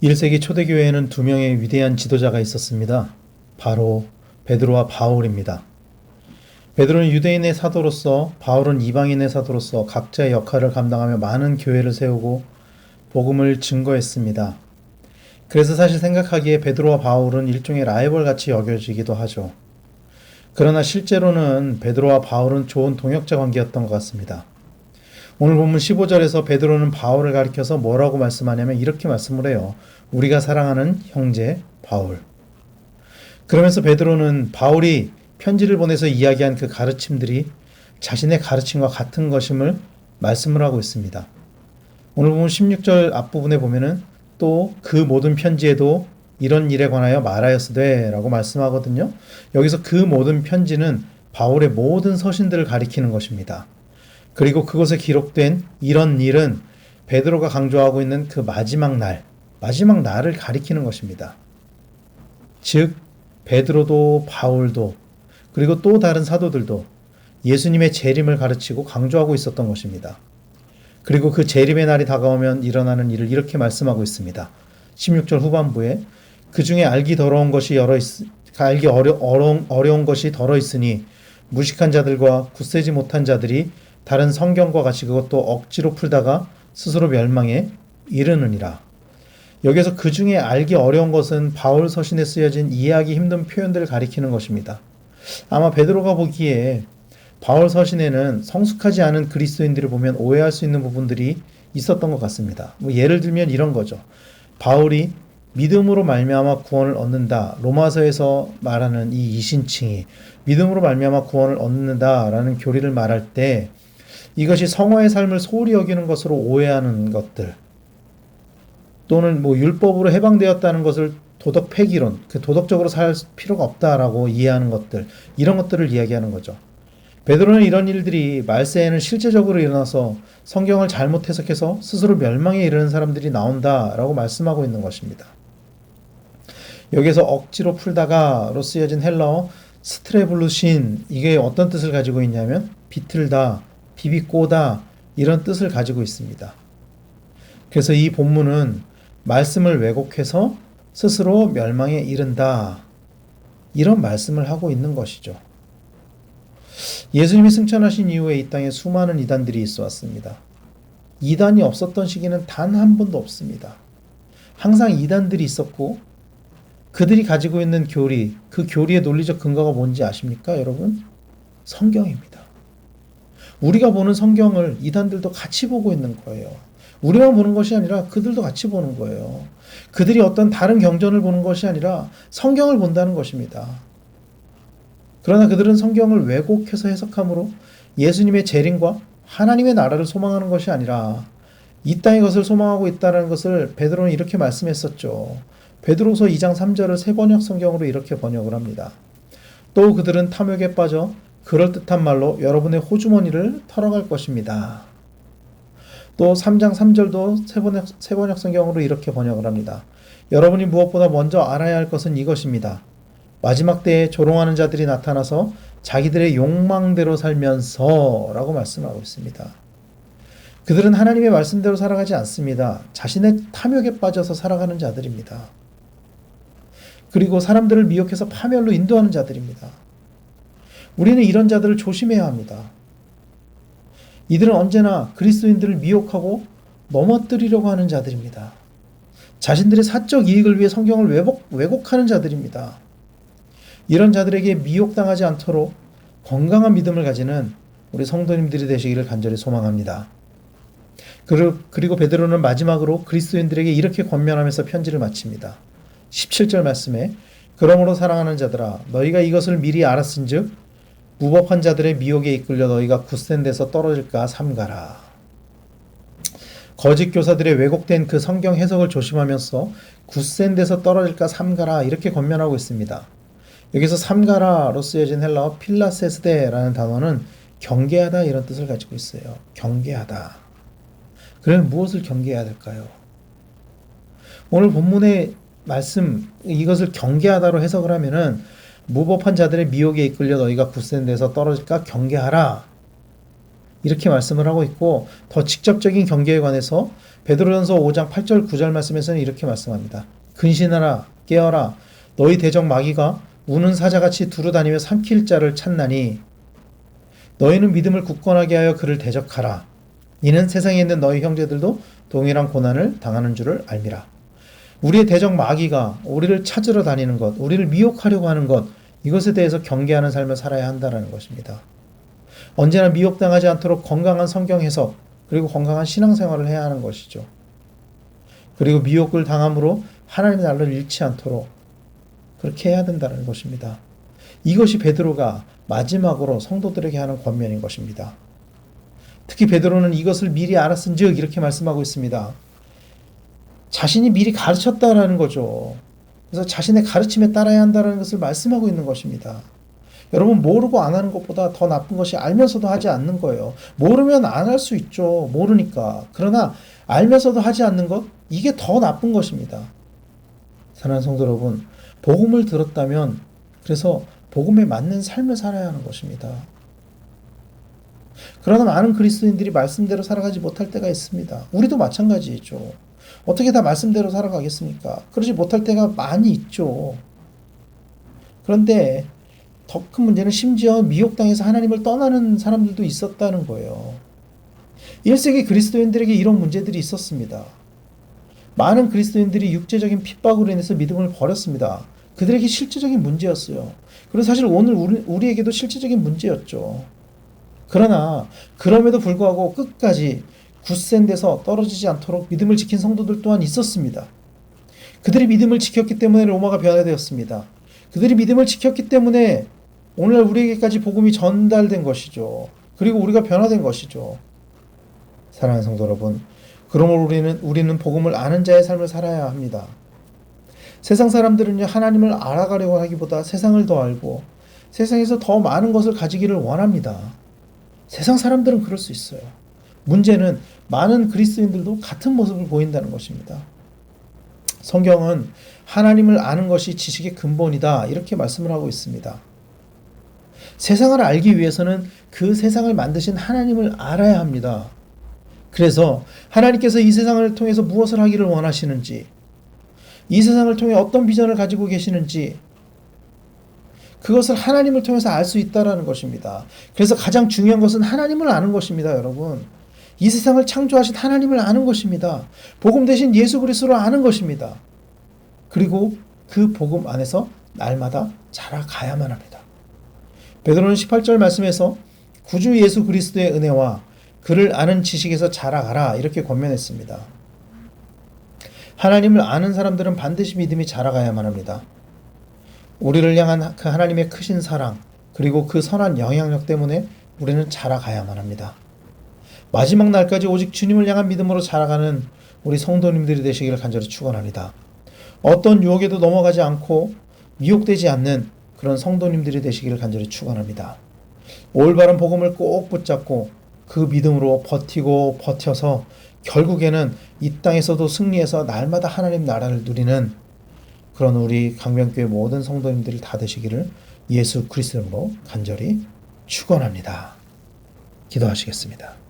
1세기 초대교회에는 두 명의 위대한 지도자가 있었습니다. 바로 베드로와 바울입니다. 베드로는 유대인의 사도로서, 바울은 이방인의 사도로서 각자의 역할을 감당하며 많은 교회를 세우고 복음을 증거했습니다. 그래서 사실 생각하기에 베드로와 바울은 일종의 라이벌 같이 여겨지기도 하죠. 그러나 실제로는 베드로와 바울은 좋은 동역자 관계였던 것 같습니다. 오늘 본문 15절에서 베드로는 바울을 가리켜서 뭐라고 말씀하냐면 이렇게 말씀을 해요. 우리가 사랑하는 형제 바울. 그러면서 베드로는 바울이 편지를 보내서 이야기한 그 가르침들이 자신의 가르침과 같은 것임을 말씀을 하고 있습니다. 오늘 보면 16절 앞부분에 보면은 또 그 모든 편지에도 이런 일에 관하여 말하였으되 라고 말씀하거든요. 여기서 그 모든 편지는 바울의 모든 서신들을 가리키는 것입니다. 그리고 그것에 기록된 이런 일은 베드로가 강조하고 있는 그 마지막 날을 가리키는 것입니다. 즉 베드로도 바울도 그리고 또 다른 사도들도 예수님의 재림을 가르치고 강조하고 있었던 것입니다. 그리고 그 재림의 날이 다가오면 일어나는 일을 이렇게 말씀하고 있습니다. 16절 후반부에 그 중에 알기 어려운 것이 덜어 있으니 무식한 자들과 굳세지 못한 자들이 다른 성경과 같이 그것도 억지로 풀다가 스스로 멸망에 이르느니라. 여기서 그 중에 알기 어려운 것은 바울 서신에 쓰여진 이해하기 힘든 표현들을 가리키는 것입니다. 아마 베드로가 보기에 바울 서신에는 성숙하지 않은 그리스도인들을 보면 오해할 수 있는 부분들이 있었던 것 같습니다. 예를 들면 이런 거죠. 바울이 믿음으로 말미암아 구원을 얻는다. 로마서에서 말하는 이 이신칭이 믿음으로 말미암아 구원을 얻는다라는 교리를 말할 때 이것이 성화의 삶을 소홀히 여기는 것으로 오해하는 것들 또는 율법으로 해방되었다는 것을 도덕 폐기론, 도덕적으로 살 필요가 없다라고 이해하는 것들, 이런 것들을 이야기하는 거죠. 베드로는 이런 일들이 말세에는 실제적으로 일어나서 성경을 잘못 해석해서 스스로 멸망에 이르는 사람들이 나온다라고 말씀하고 있는 것입니다. 여기서 억지로 풀다가로 쓰여진 헬라어 스트레블루신, 이게 어떤 뜻을 가지고 있냐면 비틀다, 비비꼬다 이런 뜻을 가지고 있습니다. 그래서 이 본문은 말씀을 왜곡해서 스스로 멸망에 이른다 이런 말씀을 하고 있는 것이죠. 예수님이 승천하신 이후에 이 땅에 수많은 이단들이 있어 왔습니다. 이단이 없었던 시기는 단 한 번도 없습니다. 항상 이단들이 있었고 그들이 가지고 있는 교리, 그 교리의 논리적 근거가 뭔지 아십니까, 여러분? 성경입니다. 우리가 보는 성경을 이단들도 같이 보고 있는 거예요. 우리만 보는 것이 아니라 그들도 같이 보는 거예요. 그들이 어떤 다른 경전을 보는 것이 아니라 성경을 본다는 것입니다. 그러나 그들은 성경을 왜곡해서 해석함으로 예수님의 재림과 하나님의 나라를 소망하는 것이 아니라 이 땅의 것을 소망하고 있다는 것을 베드로는 이렇게 말씀했었죠. 베드로서 2장 3절을 세번역 성경으로 이렇게 번역을 합니다. 또 그들은 탐욕에 빠져 그럴듯한 말로 여러분의 호주머니를 털어갈 것입니다. 또 3장 3절도 세번역 성경으로 이렇게 번역을 합니다. 여러분이 무엇보다 먼저 알아야 할 것은 이것입니다. 마지막 때에 조롱하는 자들이 나타나서 자기들의 욕망대로 살면서 라고 말씀하고 있습니다. 그들은 하나님의 말씀대로 살아가지 않습니다. 자신의 탐욕에 빠져서 살아가는 자들입니다. 그리고 사람들을 미혹해서 파멸로 인도하는 자들입니다. 우리는 이런 자들을 조심해야 합니다. 이들은 언제나 그리스도인들을 미혹하고 넘어뜨리려고 하는 자들입니다. 자신들의 사적 이익을 위해 성경을 왜곡하는 자들입니다. 이런 자들에게 미혹당하지 않도록 건강한 믿음을 가지는 우리 성도님들이 되시기를 간절히 소망합니다. 그리고 베드로는 마지막으로 그리스도인들에게 이렇게 권면하면서 편지를 마칩니다. 17절 말씀에 그러므로 사랑하는 자들아 너희가 이것을 미리 알았은즉 무법한 자들의 미혹에 이끌려 너희가 굳센 데서 떨어질까 삼가라. 거짓 교사들의 왜곡된 그 성경 해석을 조심하면서 굳센 데서 떨어질까 삼가라 이렇게 권면하고 있습니다. 여기서 삼가라로 쓰여진 헬라어 필라세스데라는 단어는 경계하다 이런 뜻을 가지고 있어요. 경계하다. 그러면 무엇을 경계해야 될까요? 오늘 본문의 말씀 이것을 경계하다로 해석을 하면은 무법한 자들의 미혹에 이끌려 너희가 굳센 데서 떨어질까 경계하라 이렇게 말씀을 하고 있고, 더 직접적인 경계에 관해서 베드로전서 5장 8절 9절 말씀에서는 이렇게 말씀합니다. 근신하라 깨어라 너희 대적 마귀가 우는 사자같이 두루다니며 삼킬 자를 찾나니 너희는 믿음을 굳건하게 하여 그를 대적하라. 이는 세상에 있는 너희 형제들도 동일한 고난을 당하는 줄을 알미라. 우리의 대적 마귀가 우리를 찾으러 다니는 것, 우리를 미혹하려고 하는 것, 이것에 대해서 경계하는 삶을 살아야 한다는 것입니다. 언제나 미혹당하지 않도록 건강한 성경 해석, 그리고 건강한 신앙생활을 해야 하는 것이죠. 그리고 미혹을 당함으로 하나님의 나라를 잃지 않도록 그렇게 해야 된다는 것입니다. 이것이 베드로가 마지막으로 성도들에게 하는 권면인 것입니다. 특히 베드로는 이것을 미리 알았은즉 이렇게 말씀하고 있습니다. 자신이 미리 가르쳤다라는 거죠. 그래서 자신의 가르침에 따라야 한다는 것을 말씀하고 있는 것입니다. 여러분, 모르고 안 하는 것보다 더 나쁜 것이 알면서도 하지 않는 거예요. 모르면 안 할 수 있죠. 모르니까. 그러나 알면서도 하지 않는 것, 이게 더 나쁜 것입니다. 사랑하는 성도 여러분, 복음을 들었다면 그래서 복음에 맞는 삶을 살아야 하는 것입니다. 그러나 많은 그리스도인들이 말씀대로 살아가지 못할 때가 있습니다. 우리도 마찬가지죠. 어떻게 다 말씀대로 살아가겠습니까? 그러지 못할 때가 많이 있죠. 그런데 더 큰 문제는 심지어 미혹당해서 하나님을 떠나는 사람들도 있었다는 거예요. 1세기 그리스도인들에게 이런 문제들이 있었습니다. 많은 그리스도인들이 육체적인 핍박으로 인해서 믿음을 버렸습니다. 그들에게 실제적인 문제였어요. 그리고 사실 오늘 우리에게도 실제적인 문제였죠. 그러나 그럼에도 불구하고 끝까지 굳센 데서 떨어지지 않도록 믿음을 지킨 성도들 또한 있었습니다. 그들이 믿음을 지켰기 때문에 로마가 변화되었습니다. 그들이 믿음을 지켰기 때문에 오늘날 우리에게까지 복음이 전달된 것이죠. 그리고 우리가 변화된 것이죠. 사랑하는 성도 여러분, 그러므로 우리는 복음을 아는 자의 삶을 살아야 합니다. 세상 사람들은요, 하나님을 알아가려고 하기보다 세상을 더 알고 세상에서 더 많은 것을 가지기를 원합니다. 세상 사람들은 그럴 수 있어요. 문제는 많은 그리스도인들도 같은 모습을 보인다는 것입니다. 성경은 하나님을 아는 것이 지식의 근본이다, 이렇게 말씀을 하고 있습니다. 세상을 알기 위해서는 그 세상을 만드신 하나님을 알아야 합니다. 그래서 하나님께서 이 세상을 통해서 무엇을 하기를 원하시는지, 이 세상을 통해 어떤 비전을 가지고 계시는지, 그것을 하나님을 통해서 알 수 있다는 것입니다. 그래서 가장 중요한 것은 하나님을 아는 것입니다, 여러분. 이 세상을 창조하신 하나님을 아는 것입니다. 복음 대신 예수 그리스도를 아는 것입니다. 그리고 그 복음 안에서 날마다 자라가야만 합니다. 베드로는 18절 말씀에서 구주 예수 그리스도의 은혜와 그를 아는 지식에서 자라가라, 이렇게 권면했습니다. 하나님을 아는 사람들은 반드시 믿음이 자라가야만 합니다. 우리를 향한 그 하나님의 크신 사랑, 그리고 그 선한 영향력 때문에 우리는 자라가야만 합니다. 마지막 날까지 오직 주님을 향한 믿음으로 자라가는 우리 성도님들이 되시기를 간절히 축원합니다. 어떤 유혹에도 넘어가지 않고 미혹되지 않는 그런 성도님들이 되시기를 간절히 축원합니다. 올바른 복음을 꼭 붙잡고 그 믿음으로 버티고 버텨서 결국에는 이 땅에서도 승리해서 날마다 하나님 나라를 누리는 그런 우리 강변교회 모든 성도님들이 다 되시기를 예수 그리스도로 간절히 축원합니다. 기도하시겠습니다.